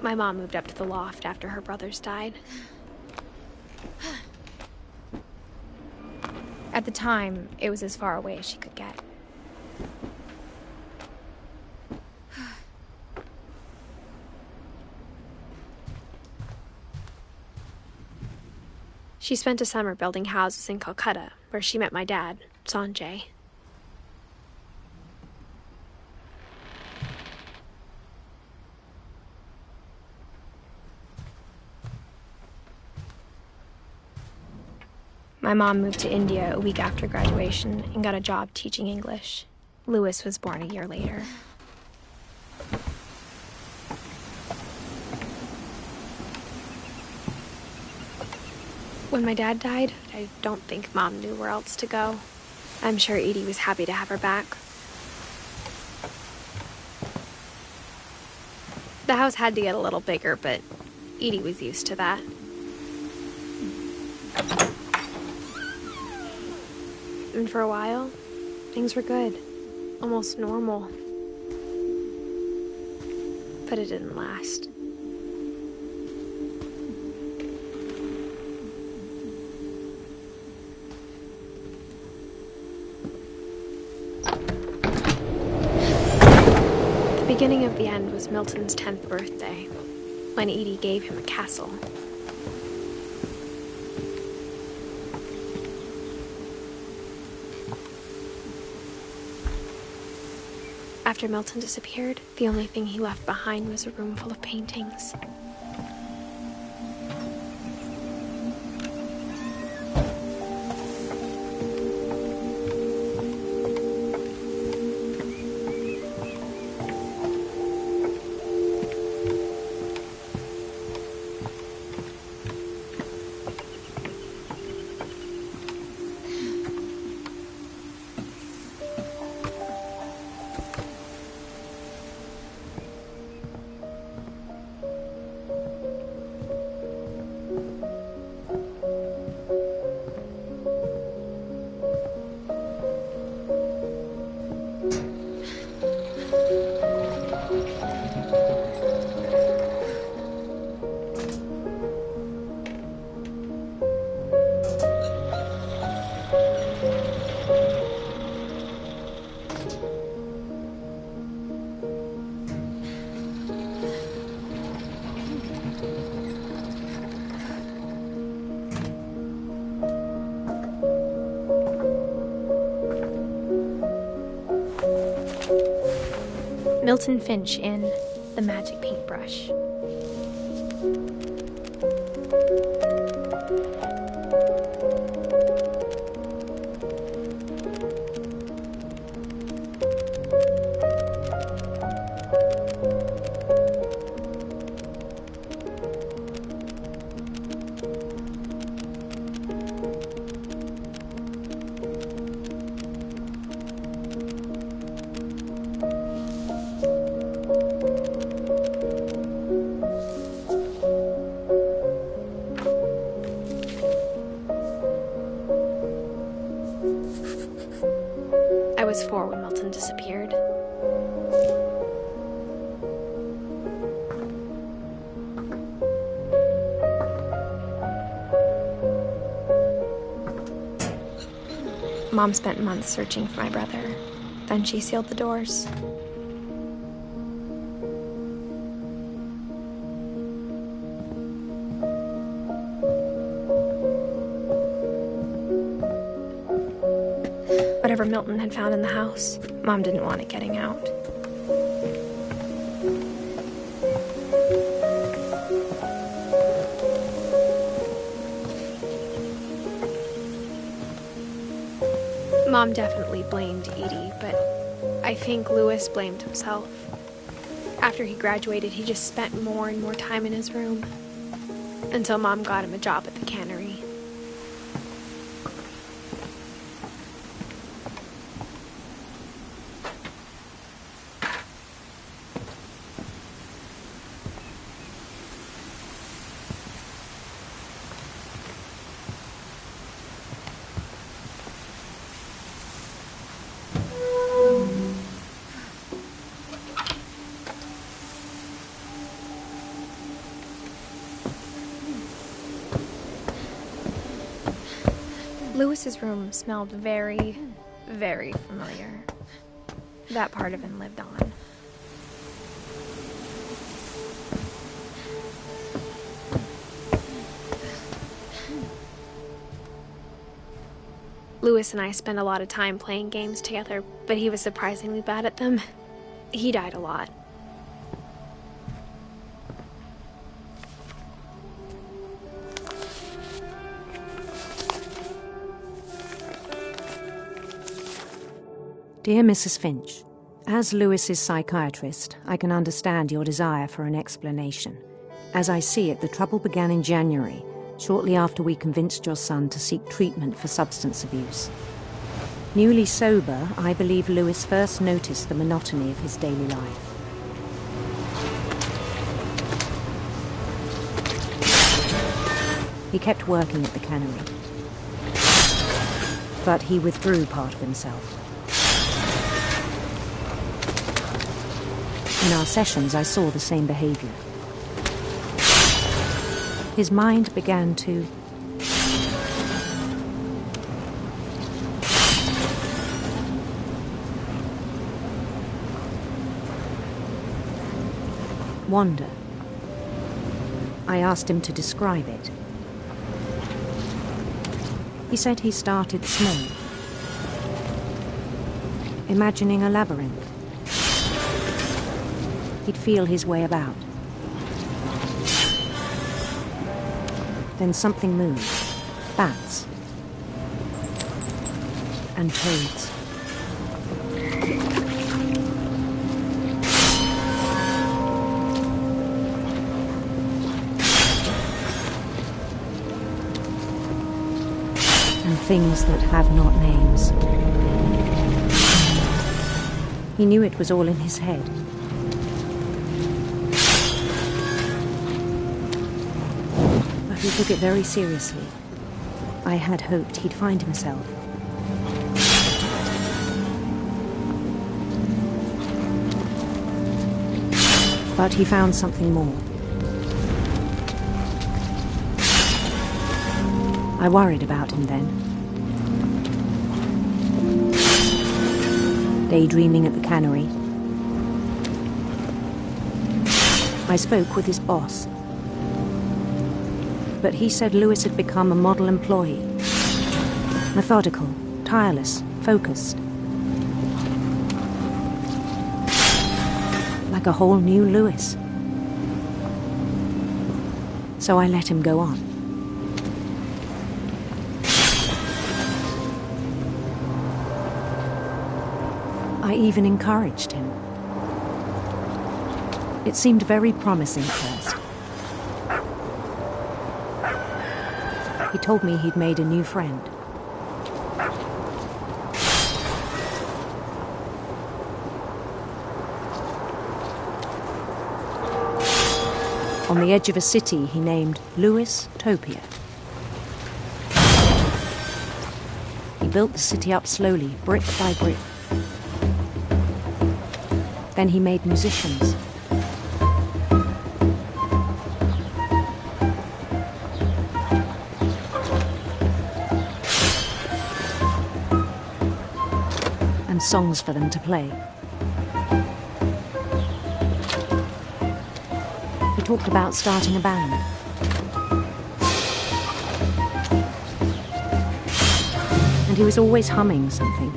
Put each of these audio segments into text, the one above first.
My mom moved up to the loft after her brothers died. At the time, it was as far away as she could get. She spent a summer building houses in Calcutta, where she met my dad, Sanjay. My mom moved to India a week after graduation and got a job teaching English. Louis was born a year later. When my dad died, I don't think Mom knew where else to go. I'm sure Edie was happy to have her back. The house had to get a little bigger, but Edie was used to that. And for a while, things were good. Almost normal. But it didn't last. The beginning of the end was Milton's 10th birthday, when Edie gave him a castle. After Milton disappeared, the only thing he left behind was a room full of paintings. Milton Finch in The Magic Paintbrush. I was 4 when Milton disappeared. Mom spent months searching for my brother. Then she sealed the doors. Whatever Milton had found in the house, Mom didn't want it getting out. Mom definitely blamed Edie, but I think Louis blamed himself. After he graduated, he just spent more and more time in his room, until Mom got him a job at the cannery. Lewis's room smelled very, very familiar. That part of him lived on. Lewis and I spent a lot of time playing games together, but he was surprisingly bad at them. He died a lot. Dear Mrs. Finch, as Lewis's psychiatrist, I can understand your desire for an explanation. As I see it, the trouble began in January, shortly after we convinced your son to seek treatment for substance abuse. Newly sober, I believe Lewis first noticed the monotony of his daily life. He kept working at the cannery, but he withdrew part of himself. In our sessions, I saw the same behavior. His mind began to wander. I asked him to describe it. He said he started small, imagining a labyrinth. He'd feel his way about. Then something moved. Bats. And toads. And things that have not names. He knew it was all in his head. He took it very seriously. I had hoped he'd find himself. But he found something more. I worried about him then. Daydreaming at the cannery. I spoke with his boss. But he said Lewis had become a model employee. Methodical, tireless, focused. Like a whole new Lewis. So I let him go on. I even encouraged him. It seemed very promising at first. He told me he'd made a new friend. On the edge of a city he named Lewis Topia. He built the city up slowly, brick by brick. Then he made musicians. Songs for them to play. He talked about starting a band. And he was always humming something.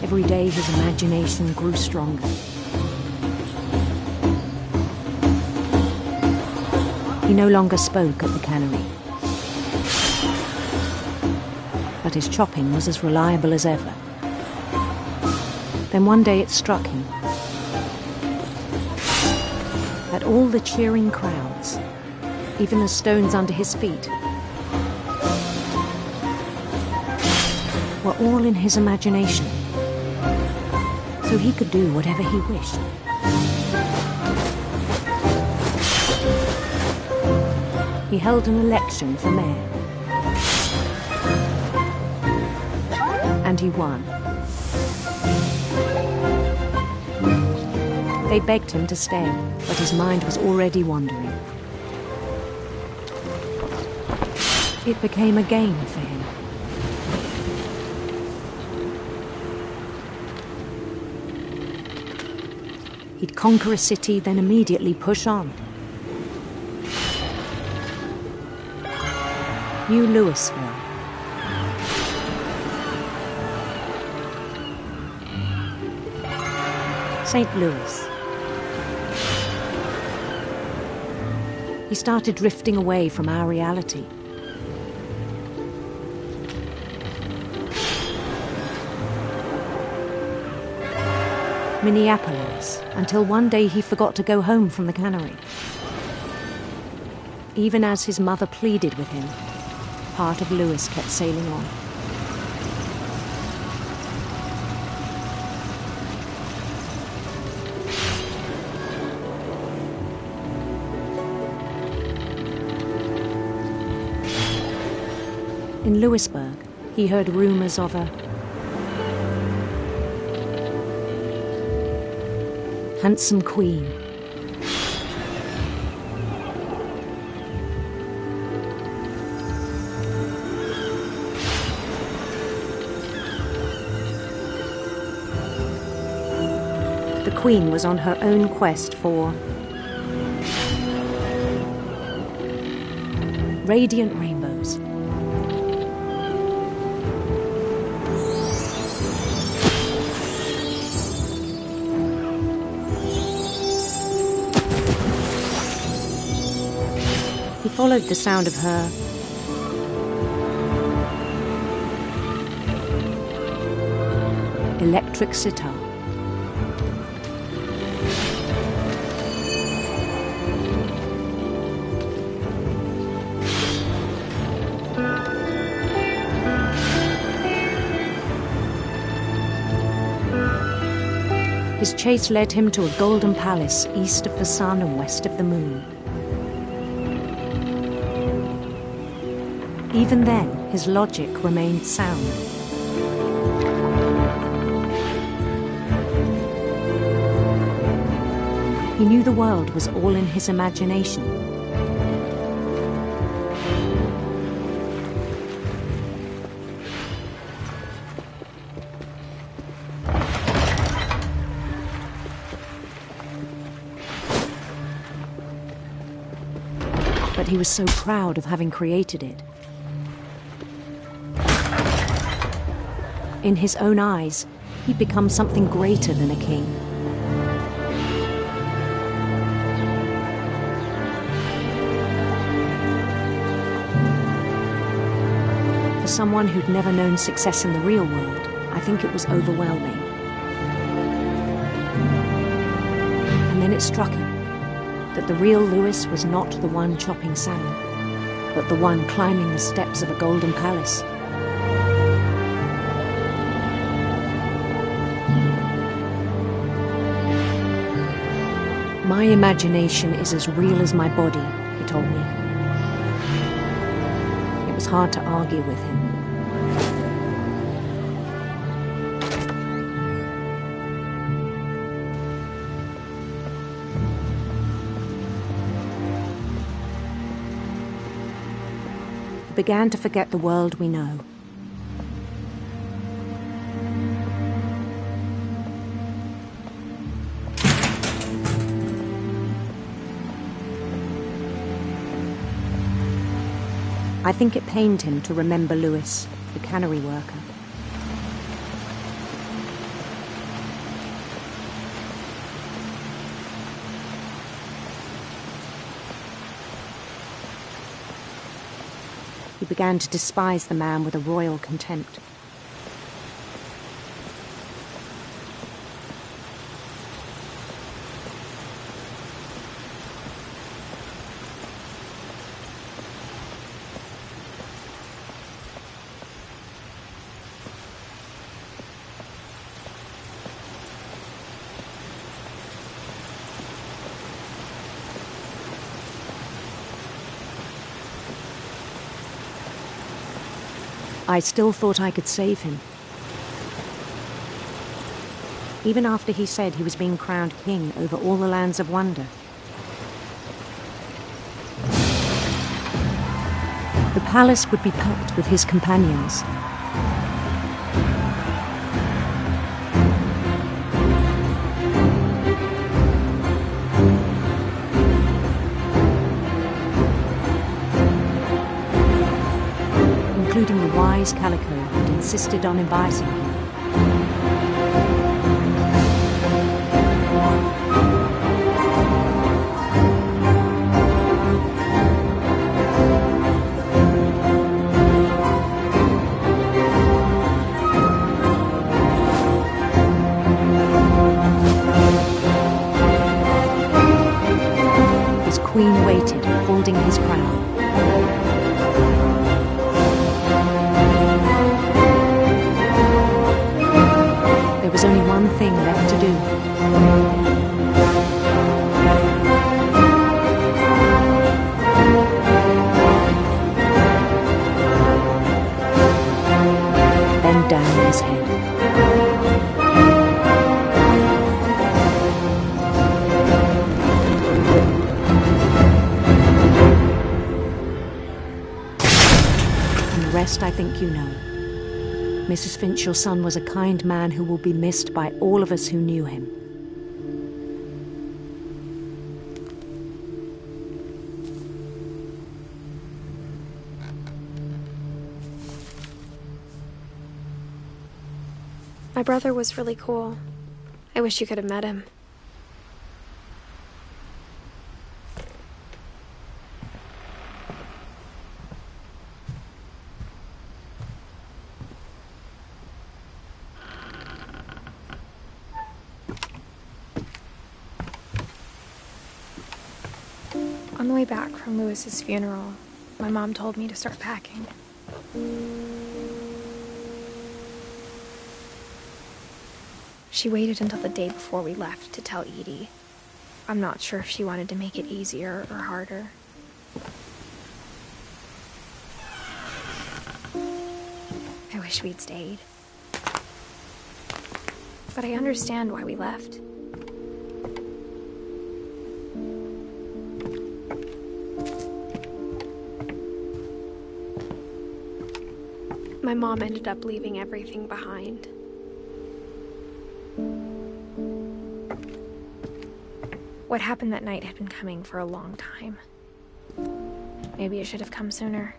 Every day his imagination grew stronger. He no longer spoke at the cannery. But his chopping was as reliable as ever. Then one day it struck him that all the cheering crowds, even the stones under his feet, were all in his imagination, so he could do whatever he wished. He held an election for mayor. And he won. They begged him to stay, but his mind was already wandering. It became a game for him. He'd conquer a city, then immediately push on. New Louisville. St. Louis. He started drifting away from our reality. Minneapolis, until one day he forgot to go home from the cannery. Even as his mother pleaded with him, part of Louis kept sailing on. In Louisburg, he heard rumors of a handsome queen. The queen was on her own quest for radiant rainbows. He followed the sound of her electric sitar. His chase led him to a golden palace east of the sun and west of the moon. Even then, his logic remained sound. He knew the world was all in his imagination. But he was so proud of having created it. In his own eyes, he'd become something greater than a king. For someone who'd never known success in the real world, I think it was overwhelming. And then it struck him that the real Louis was not the one chopping salmon, but the one climbing the steps of a golden palace. My imagination is as real as my body, he told me. It was hard to argue with him. He began to forget the world we know. I think it pained him to remember Louis, the cannery worker. He began to despise the man with a royal contempt. I still thought I could save him. Even after he said he was being crowned king over all the lands of wonder. The palace would be packed with his companions. Including the wise Calico who'd insisted on inviting him. His queen waited, holding his crown. There was only one thing left to do. Bend down his head. And the rest I think you know. Mrs. Finch, your son was a kind man who will be missed by all of us who knew him. My brother was really cool. I wish you could have met him. On the way back from Lewis's funeral, my mom told me to start packing. She waited until the day before we left to tell Edie. I'm not sure if she wanted to make it easier or harder. I wish we'd stayed. But I understand why we left. My mom ended up leaving everything behind. What happened that night had been coming for a long time. Maybe it should have come sooner.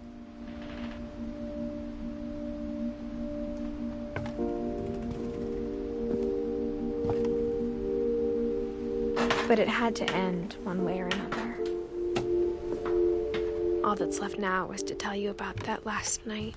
But it had to end one way or another. All that's left now is to tell you about that last night.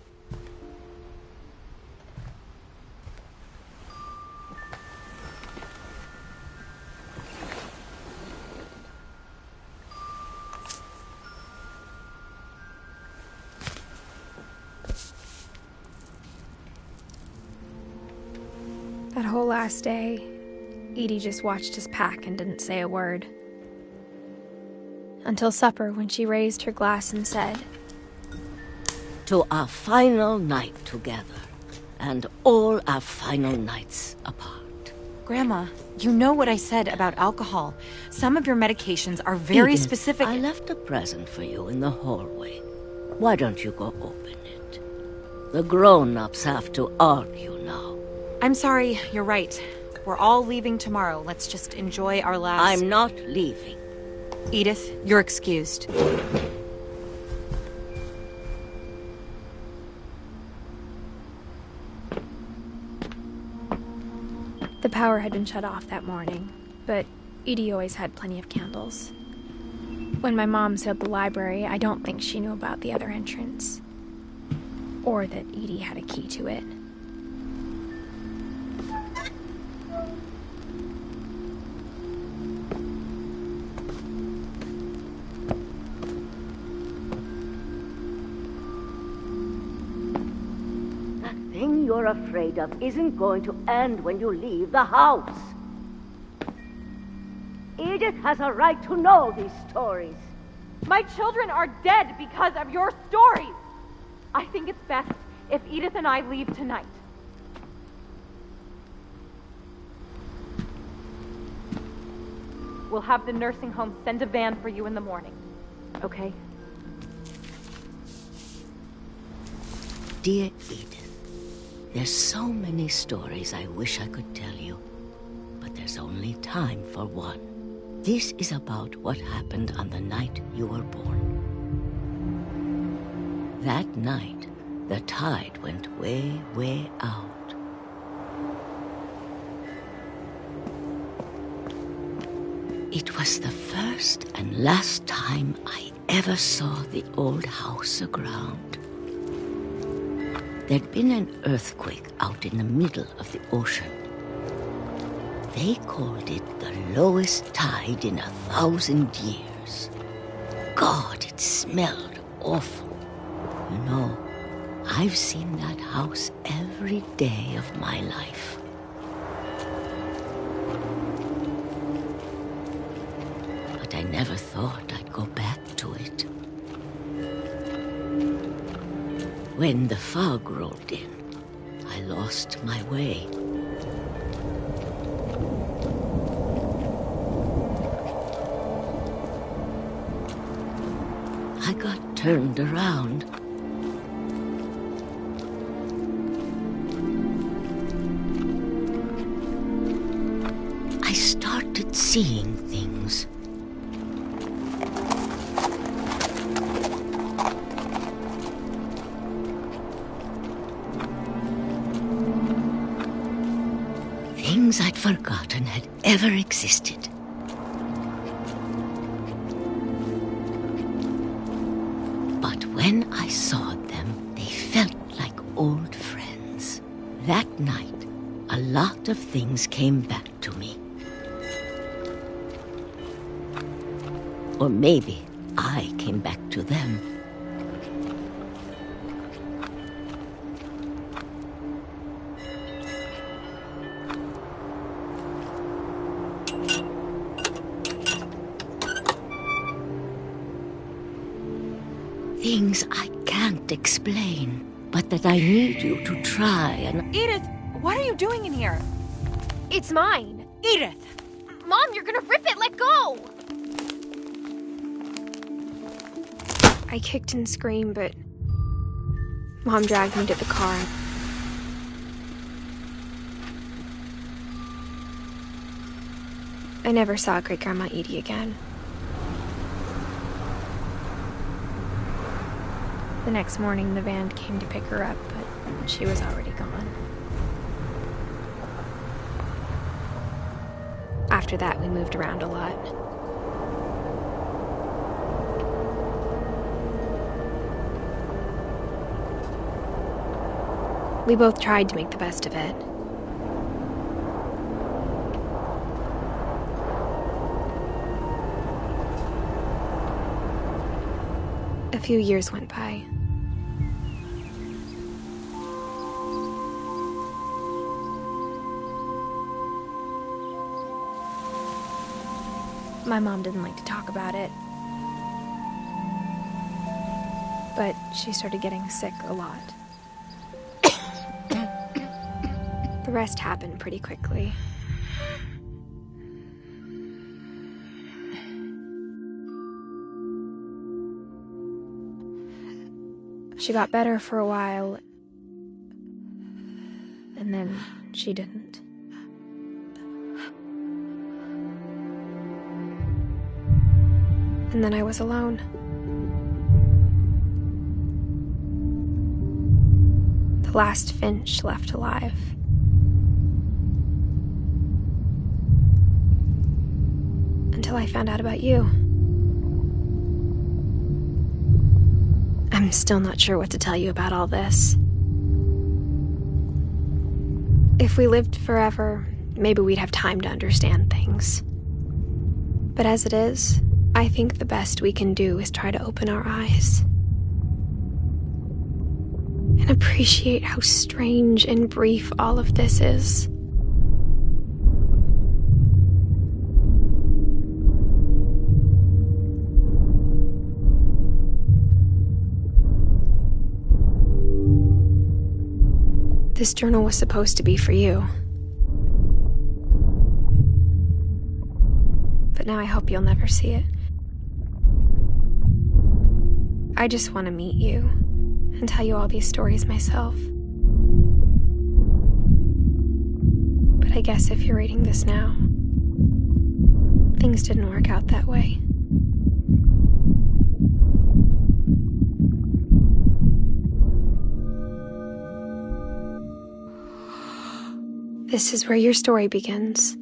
That whole last day, Edie just watched us pack and didn't say a word. Until supper, when she raised her glass and said, "To our final night together, and all our final nights apart." Grandma, you know what I said about alcohol. Some of your medications are very Edith, specific. I left a present for you in the hallway. Why don't you go open it? The grown-ups have to argue now. I'm sorry, you're right. We're all leaving tomorrow. Let's just enjoy our last... I'm not leaving. Edith, you're excused. The power had been shut off that morning, but Edie always had plenty of candles. When my mom sealed the library, I don't think she knew about the other entrance. Or that Edie had a key to it. The thing you're afraid of isn't going to end when you leave the house. Edith has a right to know these stories. My children are dead because of your stories. I think it's best if Edith and I leave tonight. We'll have the nursing home send a van for you in the morning. Okay? Dear Edith, there's so many stories I wish I could tell you, but there's only time for one. This is about what happened on the night you were born. That night, the tide went way, way out. It was the first and last time I ever saw the old house aground. There'd been an earthquake out in the middle of the ocean. They called it the lowest tide in 1,000 years. God, it smelled awful. You know, I've seen that house every day of my life. But I never thought I'd go back to it. When the fog rolled in, I lost my way. I got turned around. I started seeing things. Things I'd forgotten had ever existed. But when I saw them, they felt like old friends. That night, a lot of things came back to me. Or maybe I came back to them. Things I can't explain, but that I need you to try and... Edith, what are you doing in here? It's mine. Edith! Mom, you're gonna rip it! Let go! I kicked and screamed, but Mom dragged me to the car. I never saw Great-Grandma Edie again. The next morning, the van came to pick her up, but she was already gone. After that, we moved around a lot. We both tried to make the best of it. A few years went by. My mom didn't like to talk about it, but she started getting sick a lot. The rest happened pretty quickly. She got better for a while, and then she didn't. And then I was alone. The last Finch left alive. Until I found out about you. I'm still not sure what to tell you about all this. If we lived forever, maybe we'd have time to understand things. But as it is, I think the best we can do is try to open our eyes. And appreciate how strange and brief all of this is. This journal was supposed to be for you. But now I hope you'll never see it. I just want to meet you and tell you all these stories myself. But I guess if you're reading this now, things didn't work out that way. This is where your story begins.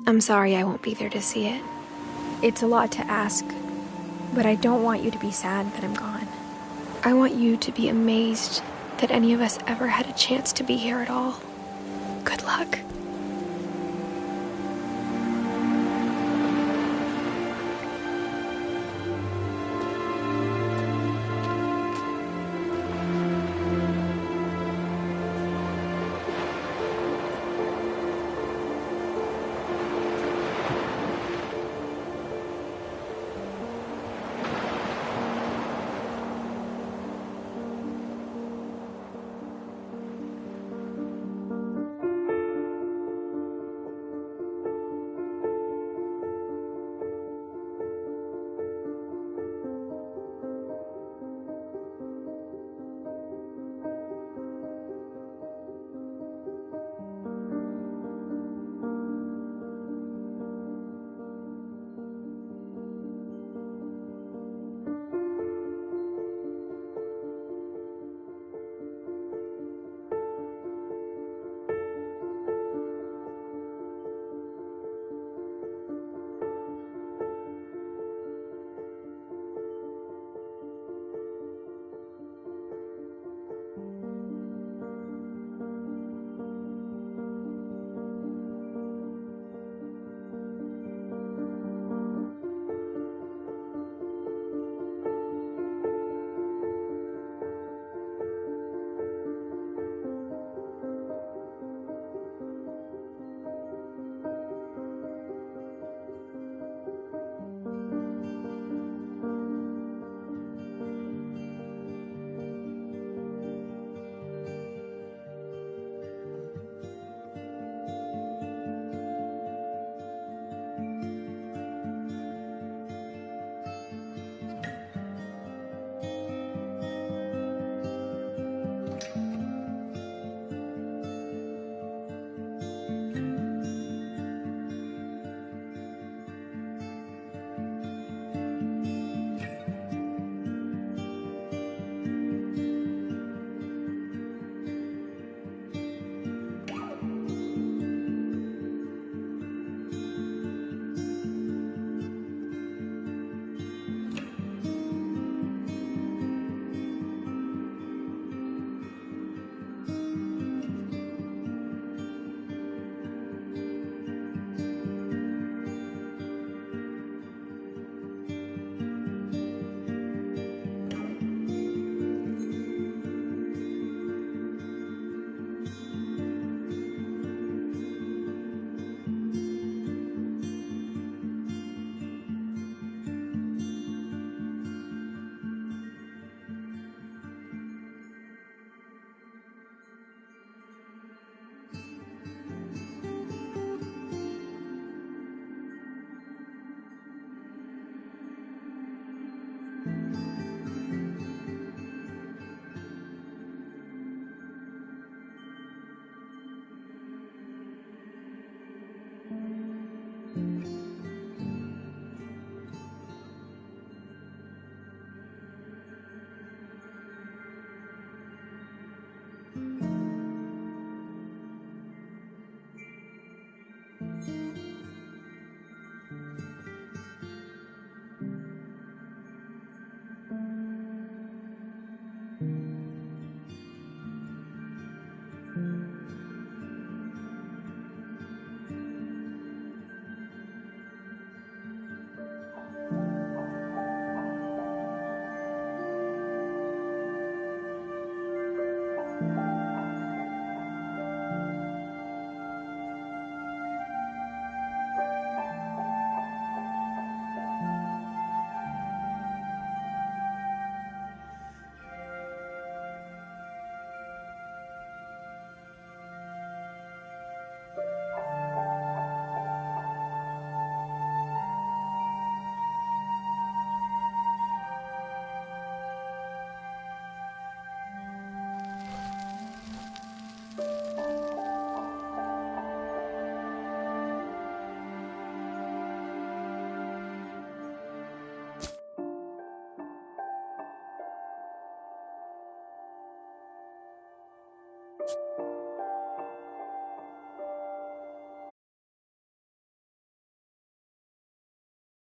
I'm sorry I won't be there to see it. It's a lot to ask, but I don't want you to be sad that I'm gone. I want you to be amazed that any of us ever had a chance to be here at all. Good luck.